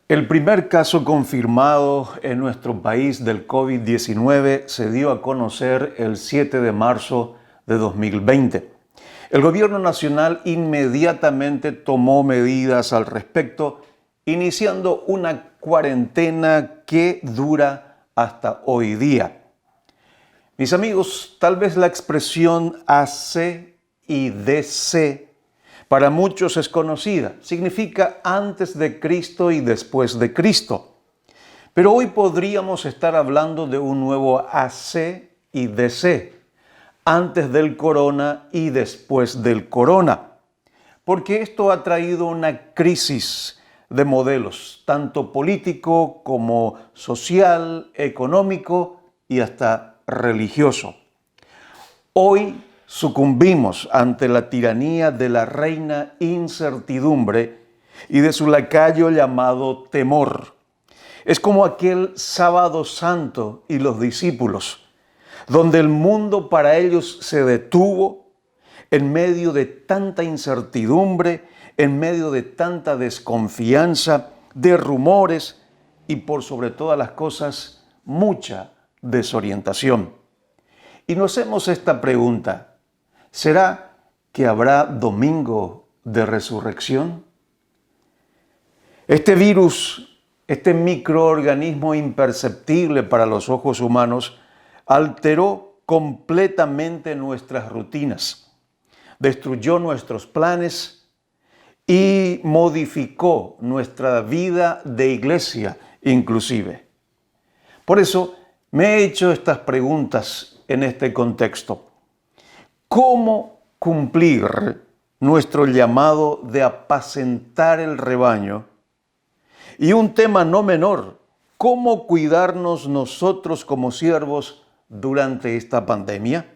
El primer caso confirmado en nuestro país del COVID-19 se dio a conocer el 7 de marzo de 2020. El gobierno nacional inmediatamente tomó medidas al respecto, iniciando una cuarentena que dura hasta hoy día. Mis amigos, tal vez la expresión AC y DC para muchos es conocida. Significa antes de Cristo y después de Cristo. Pero hoy podríamos estar hablando de un nuevo AC y DC, antes del corona y después del corona. Porque esto ha traído una crisis de modelos, tanto político como social, económico y hasta religioso. Hoy sucumbimos ante la tiranía de la reina incertidumbre y de su lacayo llamado temor. Es como aquel sábado santo y los discípulos, donde el mundo para ellos se detuvo en medio de tanta incertidumbre, en medio de tanta desconfianza, de rumores y por sobre todas las cosas, mucha desorientación. Y nos hacemos esta pregunta: ¿será que habrá domingo de resurrección? Este virus, este microorganismo imperceptible para los ojos humanos, alteró completamente nuestras rutinas, destruyó nuestros planes y modificó nuestra vida de iglesia inclusive. Por eso me he hecho estas preguntas en este contexto. ¿Cómo cumplir nuestro llamado de apacentar el rebaño? Y un tema no menor, ¿cómo cuidarnos nosotros como siervos durante esta pandemia?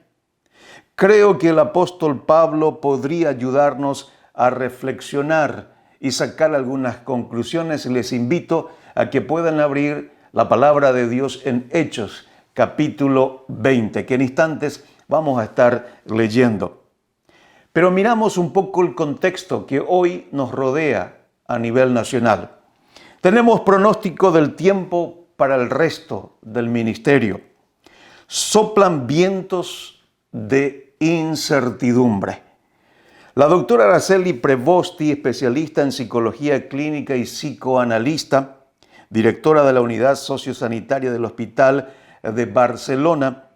Creo que el apóstol Pablo podría ayudarnos a reflexionar y sacar algunas conclusiones. Les invito a que puedan abrir la palabra de Dios en Hechos, capítulo 20, que en instantes vamos a estar leyendo. Pero miramos un poco el contexto que hoy nos rodea a nivel nacional. Tenemos pronóstico del tiempo para el resto del ministerio. Soplan vientos de incertidumbre. La doctora Araceli Prevosti, especialista en psicología clínica y psicoanalista, directora de la unidad sociosanitaria del Hospital de Barcelona,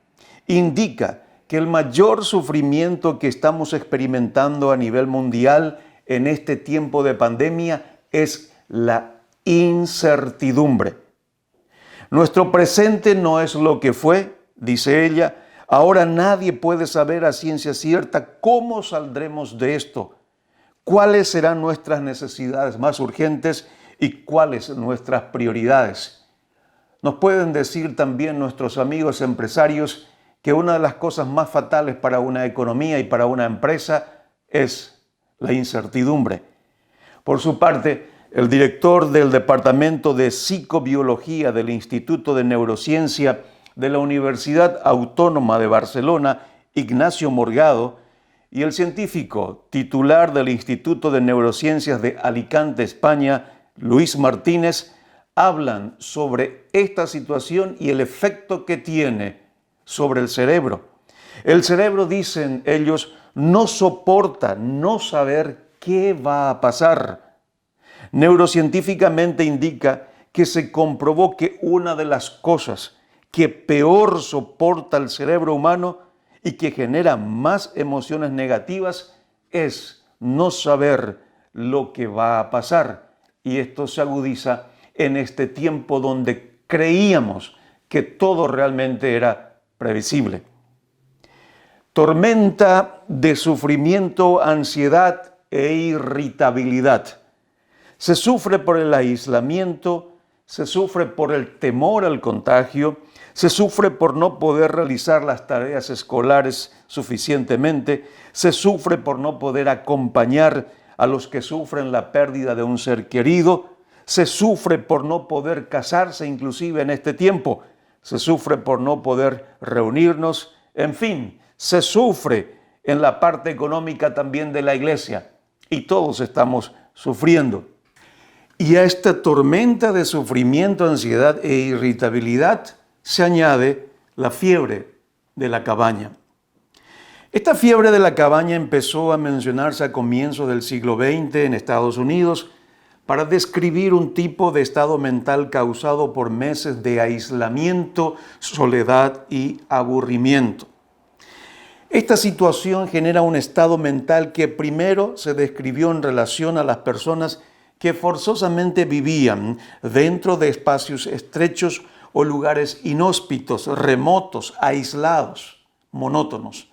indica que el mayor sufrimiento que estamos experimentando a nivel mundial en este tiempo de pandemia es la incertidumbre. Nuestro presente no es lo que fue, dice ella. Ahora nadie puede saber a ciencia cierta cómo saldremos de esto, cuáles serán nuestras necesidades más urgentes y cuáles nuestras prioridades. Nos pueden decir también nuestros amigos empresarios que una de las cosas más fatales para una economía y para una empresa es la incertidumbre. Por su parte, el director del Departamento de Psicobiología del Instituto de Neurociencia de la Universidad Autónoma de Barcelona, Ignacio Morgado, y el científico titular del Instituto de Neurociencias de Alicante, España, Luis Martínez, hablan sobre esta situación y el efecto que tiene sobre el cerebro. El cerebro, dicen ellos, no soporta no saber qué va a pasar. Neurocientíficamente indica que se comprobó que una de las cosas que peor soporta el cerebro humano y que genera más emociones negativas es no saber lo que va a pasar. Y esto se agudiza en este tiempo donde creíamos que todo realmente era previsible. Tormenta de sufrimiento, ansiedad e irritabilidad. Se sufre por el aislamiento, se sufre por el temor al contagio, se sufre por no poder realizar las tareas escolares suficientemente, se sufre por no poder acompañar a los que sufren la pérdida de un ser querido, se sufre por no poder casarse inclusive en este tiempo, se sufre por no poder reunirnos, en fin, se sufre en la parte económica también de la iglesia y todos estamos sufriendo. Y a esta tormenta de sufrimiento, ansiedad e irritabilidad se añade la fiebre de la cabaña. Esta fiebre de la cabaña empezó a mencionarse a comienzos del siglo XX en Estados Unidos para describir un tipo de estado mental causado por meses de aislamiento, soledad y aburrimiento. Esta situación genera un estado mental que primero se describió en relación a las personas que forzosamente vivían dentro de espacios estrechos o lugares inhóspitos, remotos, aislados, monótonos.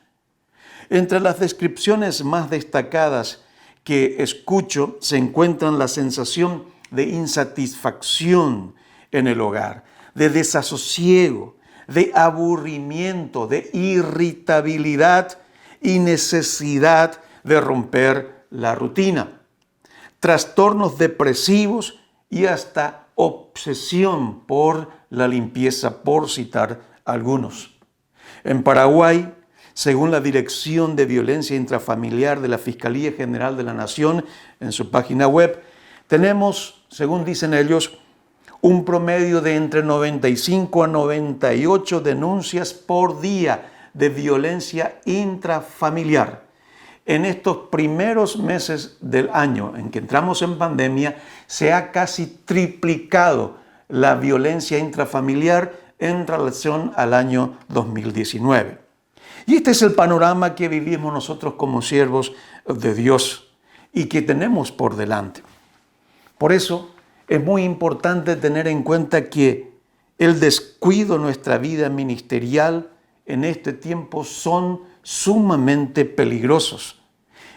Entre las descripciones más destacadas que escucho se encuentran la sensación de insatisfacción en el hogar, de desasosiego, de aburrimiento, de irritabilidad y necesidad de romper la rutina, trastornos depresivos y hasta obsesión por la limpieza, por citar algunos. En Paraguay, según la Dirección de Violencia Intrafamiliar de la Fiscalía General de la Nación, en su página web, tenemos, según dicen ellos, un promedio de entre 95 a 98 denuncias por día de violencia intrafamiliar. En estos primeros meses del año en que entramos en pandemia, se ha casi triplicado la violencia intrafamiliar en relación al año 2019. Y este es el panorama que vivimos nosotros como siervos de Dios y que tenemos por delante. Por eso es muy importante tener en cuenta que el descuido de nuestra vida ministerial en este tiempo son sumamente peligrosos.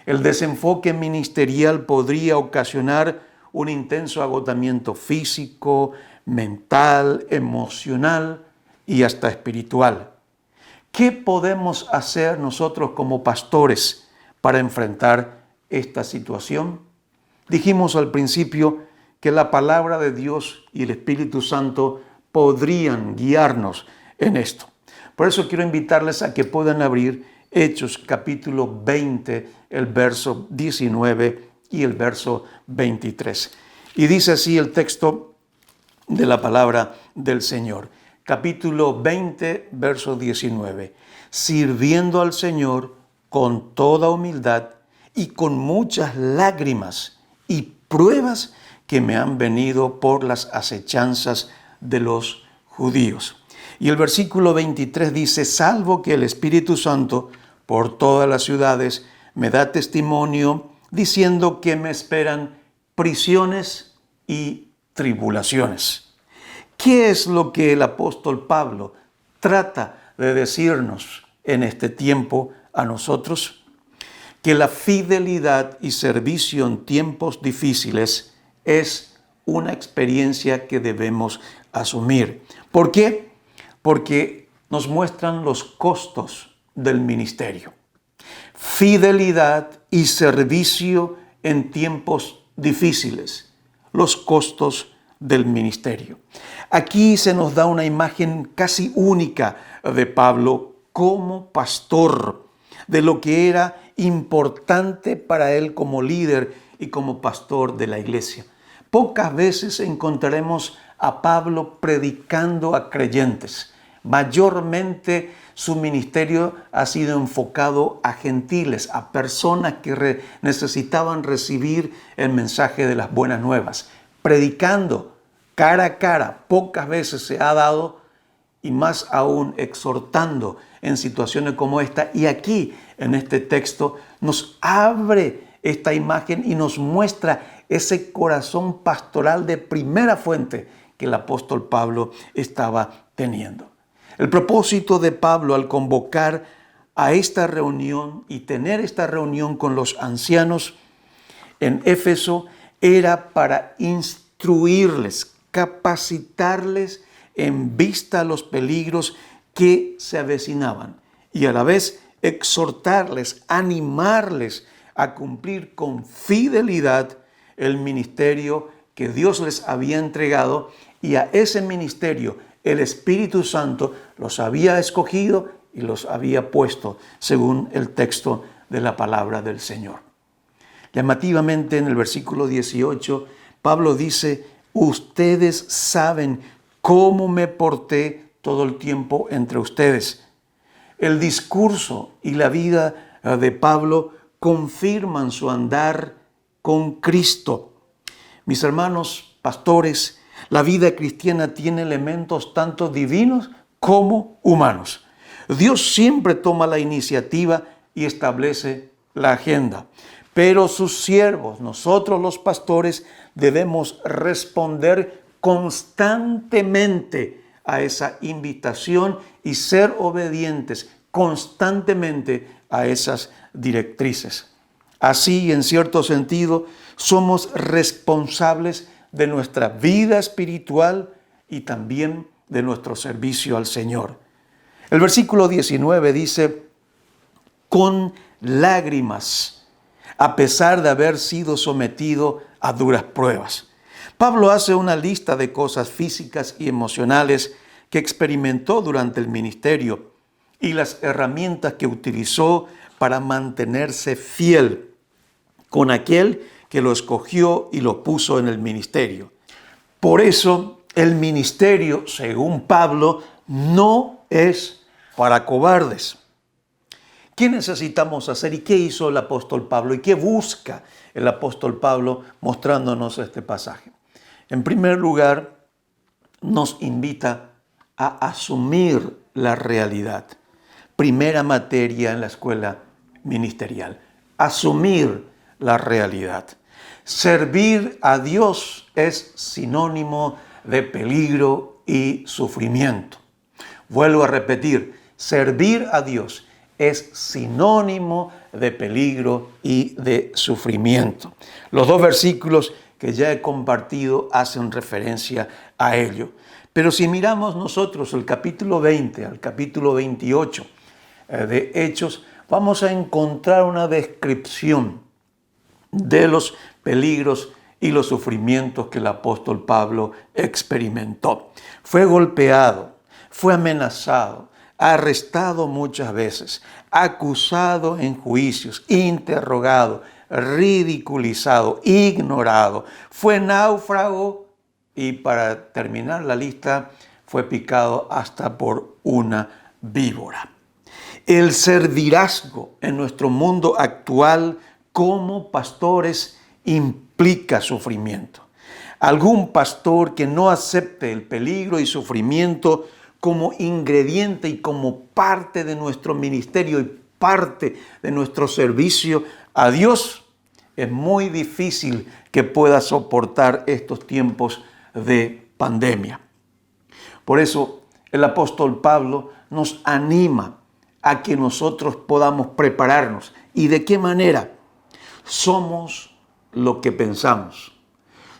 El desenfoque ministerial podría ocasionar un intenso agotamiento físico, mental, emocional y hasta espiritual. ¿Qué podemos hacer nosotros como pastores para enfrentar esta situación? Dijimos al principio que la palabra de Dios y el Espíritu Santo podrían guiarnos en esto. Por eso quiero invitarles a que puedan abrir Hechos capítulo 20, el verso 19 y el verso 23. Y dice así el texto de la palabra del Señor. Capítulo 20, verso 19. Sirviendo al Señor con toda humildad y con muchas lágrimas y pruebas que me han venido por las acechanzas de los judíos. Y el versículo 23 dice, salvo que el Espíritu Santo por todas las ciudades me da testimonio diciendo que me esperan prisiones y tribulaciones. ¿Qué es lo que el apóstol Pablo trata de decirnos en este tiempo a nosotros? Que la fidelidad y servicio en tiempos difíciles es una experiencia que debemos asumir. ¿Por qué? Porque nos muestran los costos del ministerio. Fidelidad y servicio en tiempos difíciles. Los costos del ministerio. Aquí se nos da una imagen casi única de Pablo como pastor, de lo que era importante para él como líder y como pastor de la iglesia. Pocas veces encontraremos a Pablo predicando a creyentes. Mayormente su ministerio ha sido enfocado a gentiles, a personas que necesitaban recibir el mensaje de las buenas nuevas. Predicando cara a cara, pocas veces se ha dado, y más aún exhortando en situaciones como esta. Y aquí, en este texto, nos abre esta imagen y nos muestra ese corazón pastoral de primera fuente que el apóstol Pablo estaba teniendo. El propósito de Pablo al convocar a esta reunión y tener esta reunión con los ancianos en Éfeso era para instruirles, capacitarles en vista a los peligros que se avecinaban y a la vez exhortarles, animarles a cumplir con fidelidad el ministerio que Dios les había entregado, y a ese ministerio el Espíritu Santo los había escogido y los había puesto según el texto de la palabra del Señor. Llamativamente en el versículo 18 Pablo dice, ustedes saben cómo me porté todo el tiempo entre ustedes. El discurso y la vida de Pablo confirman su andar con Cristo. Mis hermanos pastores, la vida cristiana tiene elementos tanto divinos como humanos. Dios siempre toma la iniciativa y establece la agenda. Pero sus siervos, nosotros los pastores, debemos responder constantemente a esa invitación y ser obedientes constantemente a esas directrices. Así, en cierto sentido, somos responsables de nuestra vida espiritual y también de nuestro servicio al Señor. El versículo 19 dice, con lágrimas, a pesar de haber sido sometido a duras pruebas. Pablo hace una lista de cosas físicas y emocionales que experimentó durante el ministerio y las herramientas que utilizó para mantenerse fiel con aquel que lo escogió y lo puso en el ministerio. Por eso, el ministerio, según Pablo, no es para cobardes. ¿Qué necesitamos hacer y qué hizo el apóstol Pablo y qué busca el apóstol Pablo mostrándonos este pasaje? En primer lugar, nos invita a asumir la realidad. Primera materia en la escuela ministerial, asumir la realidad. Servir a Dios es sinónimo de peligro y sufrimiento. Vuelvo a repetir, servir a Dios es sinónimo de peligro y de sufrimiento. Los dos versículos que ya he compartido hacen referencia a ello. Pero si miramos nosotros el capítulo 20 al capítulo 28 de Hechos, vamos a encontrar una descripción de los peligros y los sufrimientos que el apóstol Pablo experimentó. Fue golpeado, fue amenazado, arrestado muchas veces, acusado en juicios, interrogado, ridiculizado, ignorado, fue náufrago y para terminar la lista fue picado hasta por una víbora. El servidazgo en nuestro mundo actual como pastores implica sufrimiento. Algún pastor que no acepte el peligro y sufrimiento como ingrediente y como parte de nuestro ministerio y parte de nuestro servicio a Dios, es muy difícil que pueda soportar estos tiempos de pandemia. Por eso el apóstol Pablo nos anima a que nosotros podamos prepararnos. ¿Y de qué manera? Somos lo que pensamos.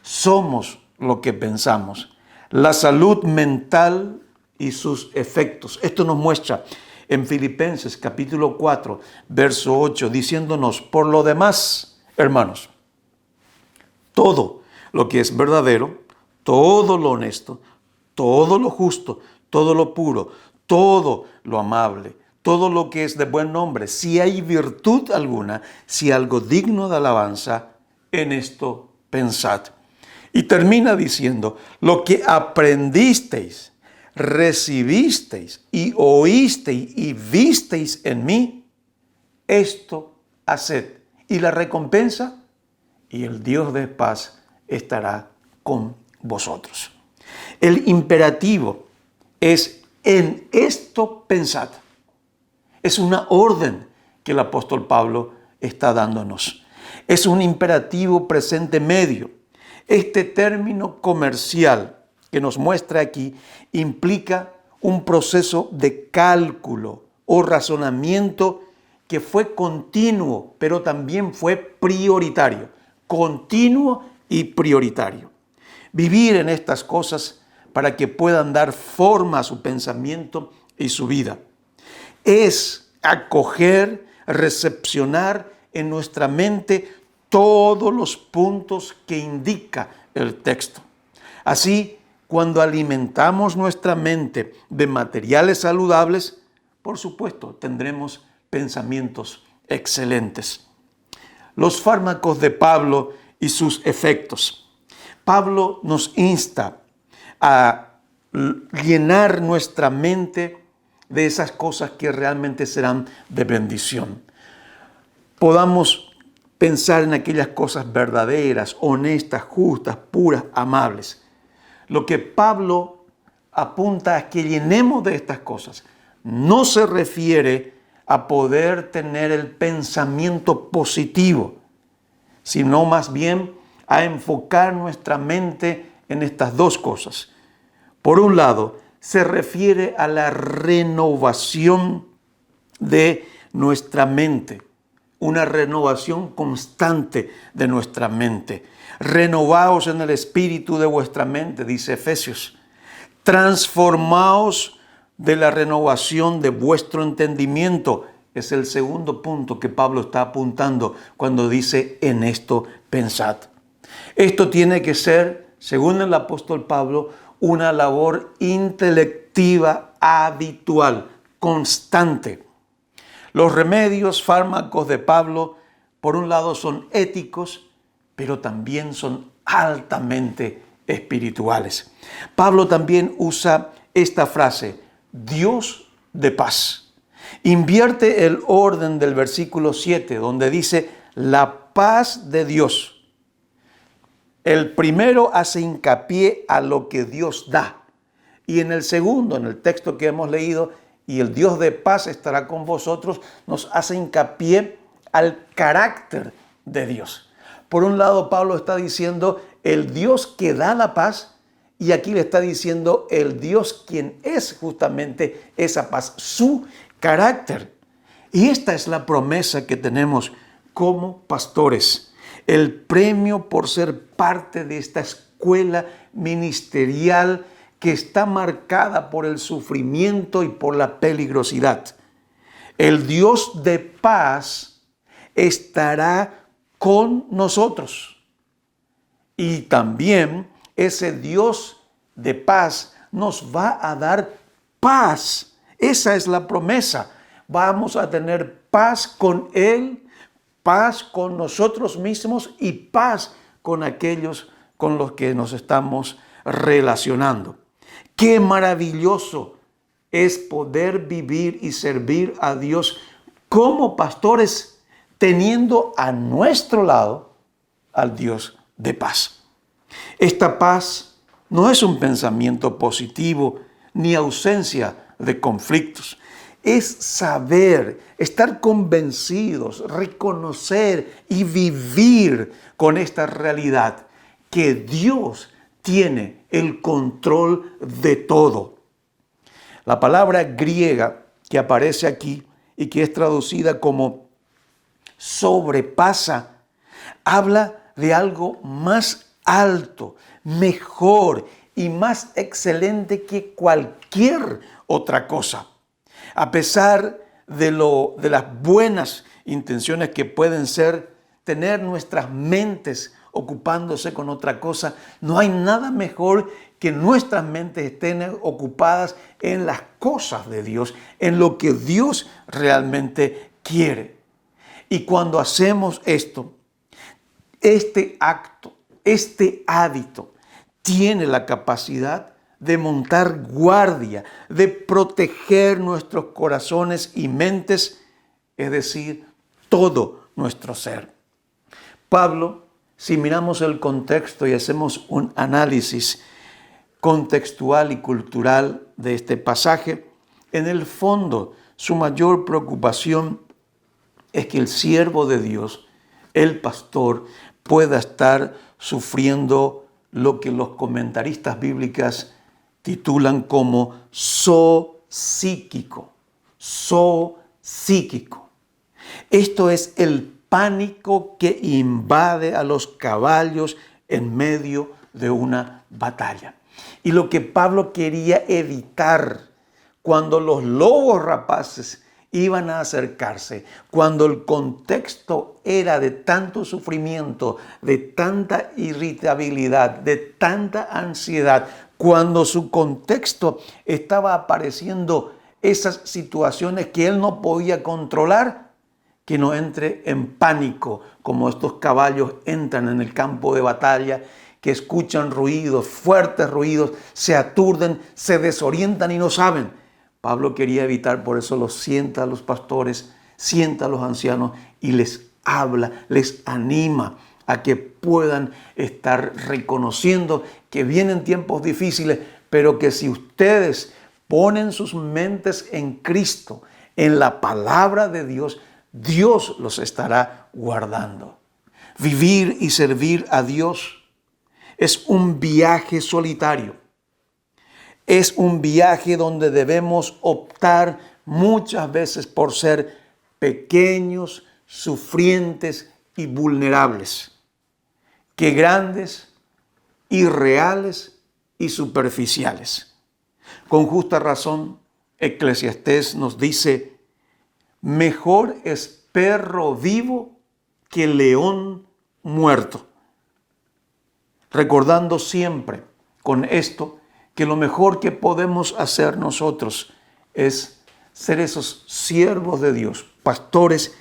Somos lo que pensamos. La salud mental y sus efectos. Esto nos muestra en Filipenses capítulo 4, verso 8, diciéndonos, por lo demás, hermanos, todo lo que es verdadero, todo lo honesto, todo lo justo, todo lo puro, todo lo amable, todo lo que es de buen nombre, si hay virtud alguna, si algo digno de alabanza, en esto pensad. Y termina diciendo, lo que aprendisteis, recibisteis y oísteis y visteis en mí, esto haced. Y la recompensa, y el Dios de paz estará con vosotros. El imperativo es en esto pensad. Es una orden que el apóstol Pablo está dándonos. Es un imperativo presente medio. Este término comercial que nos muestra aquí implica un proceso de cálculo o razonamiento que fue continuo, pero también fue prioritario. Continuo y prioritario. Vivir en estas cosas para que puedan dar forma a su pensamiento y su vida. Es acoger, recepcionar en nuestra mente todos los puntos que indica el texto. Así, cuando alimentamos nuestra mente de materiales saludables, por supuesto, tendremos pensamientos excelentes. Los fármacos de Pablo y sus efectos. Pablo nos insta a llenar nuestra mente de esas cosas que realmente serán de bendición. Podamos pensar en aquellas cosas verdaderas, honestas, justas, puras, amables. Lo que Pablo apunta a que llenemos de estas cosas no se refiere a poder tener el pensamiento positivo, sino más bien a enfocar nuestra mente en estas dos cosas. Por un lado, se refiere a la renovación de nuestra mente, una renovación constante de nuestra mente. Renovaos en el espíritu de vuestra mente, dice Efesios. Transformaos de la renovación de vuestro entendimiento. Es el segundo punto que Pablo está apuntando cuando dice en esto pensad. Esto tiene que ser, según el apóstol Pablo, una labor intelectiva habitual, constante. Los remedios, fármacos de Pablo, por un lado son éticos, pero también son altamente espirituales. Pablo también usa esta frase, Dios de paz. Invierte el orden del versículo 7, donde dice, la paz de Dios. El primero hace hincapié a lo que Dios da. Y en el segundo, en el texto que hemos leído, y el Dios de paz estará con vosotros, nos hace hincapié al carácter de Dios. Por un lado, Pablo está diciendo el Dios que da la paz, y aquí le está diciendo el Dios quien es justamente esa paz, su carácter. Y esta es la promesa que tenemos como pastores. El premio por ser parte de esta escuela ministerial que está marcada por el sufrimiento y por la peligrosidad. El Dios de paz estará con nosotros. Y también ese Dios de paz nos va a dar paz. Esa es la promesa. Vamos a tener paz con Él, paz con nosotros mismos y paz con aquellos con los que nos estamos relacionando. Qué maravilloso es poder vivir y servir a Dios como pastores, teniendo a nuestro lado al Dios de paz. Esta paz no es un pensamiento positivo ni ausencia de conflictos. Es saber, estar convencidos, reconocer y vivir con esta realidad que Dios tiene el control de todo. La palabra griega que aparece aquí y que es traducida como sobrepasa, habla de algo más alto, mejor y más excelente que cualquier otra cosa. A pesar de las buenas intenciones que pueden ser tener nuestras mentes ocupándose con otra cosa, no hay nada mejor que nuestras mentes estén ocupadas en las cosas de Dios, en lo que Dios realmente quiere. Y cuando hacemos esto, este acto, este hábito, tiene la capacidad de montar guardia, de proteger nuestros corazones y mentes, es decir, todo nuestro ser. Pablo, si miramos el contexto y hacemos un análisis contextual y cultural de este pasaje, en el fondo su mayor preocupación es que el siervo de Dios, el pastor, pueda estar sufriendo lo que los comentaristas bíblicos titulan como zoopsíquico. Zoopsíquico. Esto es el pánico que invade a los caballos en medio de una batalla. Y lo que Pablo quería evitar cuando los lobos rapaces iban a acercarse, cuando el contexto era de tanto sufrimiento, de tanta irritabilidad, de tanta ansiedad, cuando su contexto estaba apareciendo esas situaciones que él no podía controlar, que no entre en pánico como estos caballos entran en el campo de batalla, que escuchan ruidos, fuertes ruidos, se aturden, se desorientan y no saben. Pablo quería evitar, por eso los sienta a los pastores, sienta a los ancianos y les habla, les anima a que puedan estar reconociendo que vienen tiempos difíciles, pero que si ustedes ponen sus mentes en Cristo, en la palabra de Dios, Dios los estará guardando. Vivir y servir a Dios es un viaje solitario. Es un viaje donde debemos optar muchas veces por ser pequeños, sufrientes y vulnerables, que grandes, irreales y superficiales. Con justa razón, Eclesiastés nos dice: mejor es perro vivo que león muerto. Recordando siempre con esto que lo mejor que podemos hacer nosotros es ser esos siervos de Dios, pastores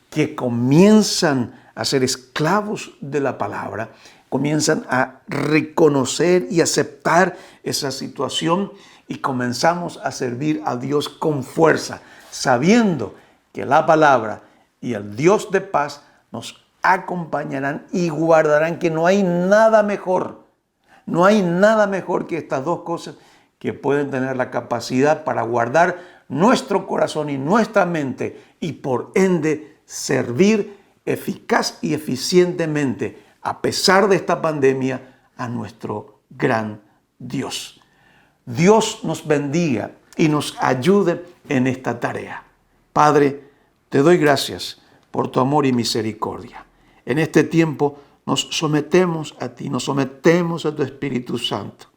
que comienzan a ser esclavos de la palabra, comienzan a reconocer y aceptar esa situación y comenzamos a servir a Dios con fuerza, sabiendo que la palabra y el Dios de paz nos acompañarán y guardarán, que no hay nada mejor. No hay nada mejor que estas dos cosas que pueden tener la capacidad para guardar nuestro corazón y nuestra mente y por ende servir eficaz y eficientemente, a pesar de esta pandemia, a nuestro gran Dios. Dios nos bendiga y nos ayude en esta tarea. Padre, te doy gracias por tu amor y misericordia. En este tiempo nos sometemos a ti, nos sometemos a tu Espíritu Santo.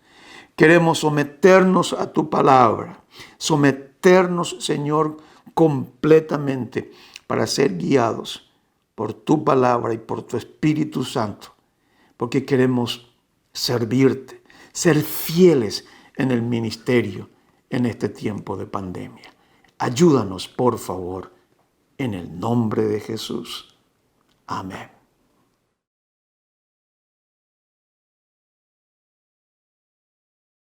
Queremos someternos a tu palabra, someternos, Señor, completamente para ser guiados por tu palabra y por tu Espíritu Santo, porque queremos servirte, ser fieles en el ministerio en este tiempo de pandemia. Ayúdanos, por favor, en el nombre de Jesús. Amén.